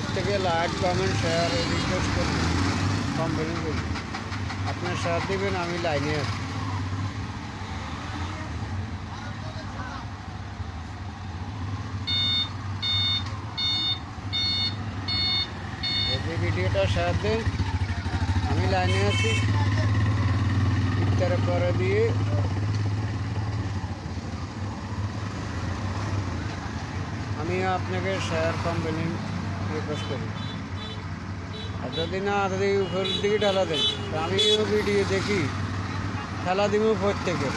প্রত্যেকে like comment share request করবেন, complain করবেন। আপনার শেয়ার দেবেন, আমি লাইনে আছি। যদি ভিডিওটা শেয়ার দেন, আমি লাইনে আছি। ইফতার করে দিয়ে আমিও আপনাকে শেয়ার কমপ্লেন রিকোয়েস্ট করি। আর যদি উপরের দিকে ঢালা দেন, আমিও ভিডিও দেখি, খেলা দিব প্রত্যেকের।